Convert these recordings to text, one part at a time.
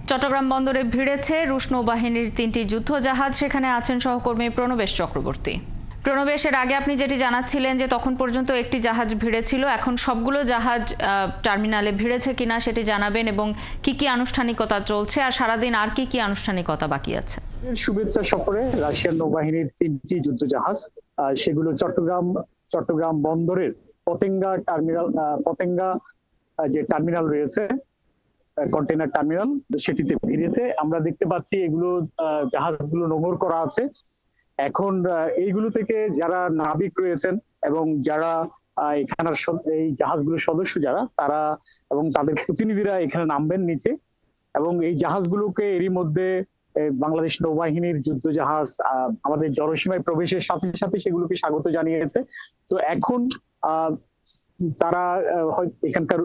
চট্টগ্রাম বন্দরে ভিড়েছে রুশ নৌবাহিনীর ৩টি যুদ্ধজাহাজ। সেখানে আছেন সহকর্মী প্রণবেশ চক্রবর্তী। প্রণবেশের আগে আপনি যেটি জানাচ্ছিলেন যে তখন পর্যন্ত একটি জাহাজ ভিড়েছিল, এখন সবগুলো জাহাজ টার্মিনালে ভিড়েছে কিনা সেটি জানাবেন এবং কি কি আনুষ্ঠানিকতা চলছে আর সারাদিন আর কি কি আনুষ্ঠানিকতা বাকি আছে। শুভেচ্ছা সফরে রাশিয়ান নৌবাহিনীর 3টি যুদ্ধজাহাজ সেগুলো চট্টগ্রাম বন্দরের পতেঙ্গা যে টার্মিনাল রয়েছে, কন্টেইনার টার্মিনাল, সেটিতে ভিড়েছে। আমরা দেখতে পাচ্ছি এগুলো জাহাজগুলো নোঙর করা আছে। এখন এইগুলো থেকে যারা নাবিক রয়েছেন এবং যারা এখানের এই জাহাজগুলোর সদস্য যারা তারা এবং তাদের প্রতিনিধিরা এখানে নামবেন নিচে, এবং এই জাহাজগুলোকে এরই মধ্যে বাংলাদেশ নৌবাহিনীর যুদ্ধজাহাজ আমাদের জলসীমায় প্রবেশের সাথে সাথে সেগুলোকে স্বাগত জানিয়েছে। তো এখন তারা এখানকার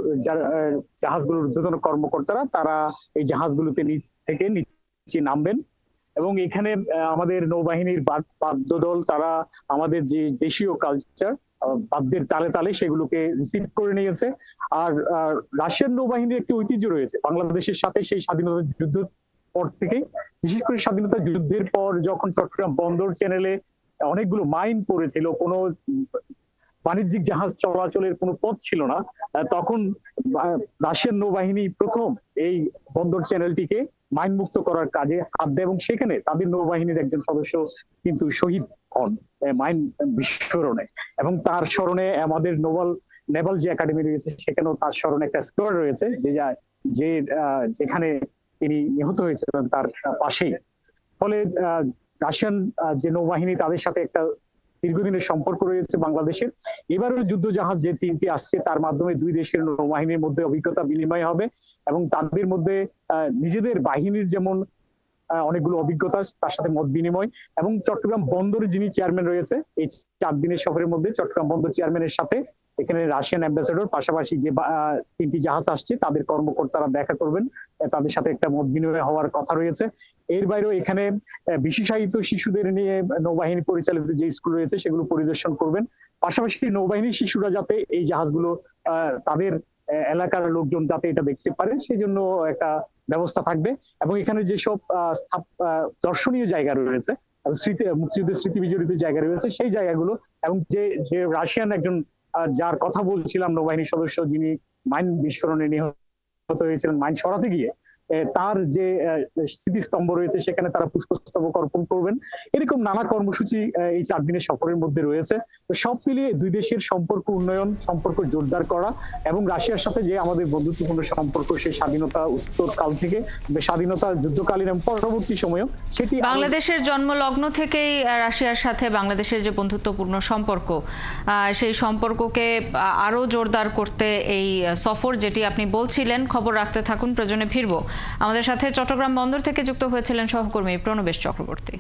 জাহাজগুলোর ঊর্ধ্বতন কর্মকর্তারা তারা এই জাহাজগুলোতে থেকে নিচে নামবেন, এবং এখানে আমাদের নৌবাহিনীর বাদ্যদল তারা আমাদের যে দেশীয় কালচার বাদ্যের তালে তালে সেগুলোকে রিসিভ করে নিয়েছে। আর রাশিয়ান নৌবাহিনীর একটি ঐতিহ্য রয়েছে বাংলাদেশের সাথে, সেই স্বাধীনতা যুদ্ধ পর থেকে, বিশেষ করে স্বাধীনতা যুদ্ধের পর যখন চট্টগ্রাম বন্দর চ্যানেলে অনেকগুলো মাইন পড়েছিল, কোনো বাণিজ্যিক জাহাজ চলাচলের কোনো পথ ছিল না, তখন রাশিয়ান নৌবাহিনী প্রথম এই বন্দর চ্যানেলটিকে মাইন মুক্ত করার কাজে হাত দেয়, এবং সেখানে তাদের নৌবাহিনীর একজন সদস্য কিন্তু শহীদ হন মাইন বিস্ফোরণে। এবং তার স্মরণে আমাদের নেভাল যে একাডেমি রয়েছে সেখানেও তার স্মরণে একটা স্কোয়ার রয়েছে, যেখানে তিনি নিহত হয়েছিলেন তার পাশেই। ফলে রাশিয়ান যে নৌবাহিনী তাদের সাথে একটা দীর্ঘদিনের সম্পর্ক রয়েছে বাংলাদেশের। এবারের যুদ্ধজাহাজ যে 3টি আসছে তার মাধ্যমে দুই দেশের নৌবাহিনীর মধ্যে অভিজ্ঞতা বিনিময় হবে, এবং তাদের মধ্যে নিজেদের বাহিনীর যেমন অনেকগুলো অভিজ্ঞতা, তার সাথে মত বিনিময়। এবং চট্টগ্রাম বন্দরে যিনি চেয়ারম্যান রয়েছে, এই 4 দিনের সফরের মধ্যে চট্টগ্রাম বন্দর চেয়ারম্যানের সাথে এখানে রাশিয়ান অ্যাম্বাসেডর, পাশাপাশি যে 3টি জাহাজ আসছে তাদের কর্মকর্তারা দেখা করবেন, তাদের সাথে একটা মত বিনিময় হওয়ার কথা রয়েছে। এর বাইরেও এখানে বিশেষায়িত শিশুদের নিয়ে নৌবাহিনী পরিচালিত যে স্কুল রয়েছে সেগুলো পরিদর্শন করবেন। পাশাপাশি নৌবাহিনীর শিশুরা যাতে এই জাহাজগুলো তাদের এলাকার লোকজন যাতে এটা দেখতে পারে সেই জন্য একটা ব্যবস্থা থাকবে। এবং এখানে যেসব দর্শনীয় জায়গা রয়েছে, মুক্তিযুদ্ধের স্মৃতি বিজড়িত জায়গা রয়েছে, সেই জায়গাগুলো, এবং যে রাশিয়ান একজন যার কথা বলছিলাম নৌবাহিনীর সদস্য যিনি মাইন বিস্ফোরণে নিহত হয়েছিলেন মাইন সরাতে গিয়ে, তার যে স্মৃতিস্তম্ভ রয়েছে সেখানে তারা পুষ্পস্তবক অর্পণ করবেন। এরকম নানা কর্মসূচি এই 4 দিনের সফরের মধ্যে রয়েছে। তো সব মিলিয়ে দুই দেশের সম্পর্ক উন্নয়ন, সম্পর্ক জোরদার করা, এবং রাশিয়ার সাথে যে আমাদের বন্ধুত্বপূর্ণ সম্পর্ক সেই স্বাধীনতা উত্তরকাল থেকে স্বাধীনতা যুদ্ধকালীন এবং পরবর্তী সময়েও সেটি বাংলাদেশের জন্মলগ্ন থেকেই রাশিয়ার সাথে বাংলাদেশের যে বন্ধুত্বপূর্ণ সম্পর্ক, সেই সম্পর্ককে আরো জোরদার করতে এই সফর, যেটি আপনি বলছিলেন। খবর রাখতে থাকুন, প্রয়োজনে ফিরবো। আমাদের সাথে চট্টগ্রাম বন্দর থেকে যুক্ত হয়েছিলেন সহকর্মী প্রণবেশ চক্রবর্তী।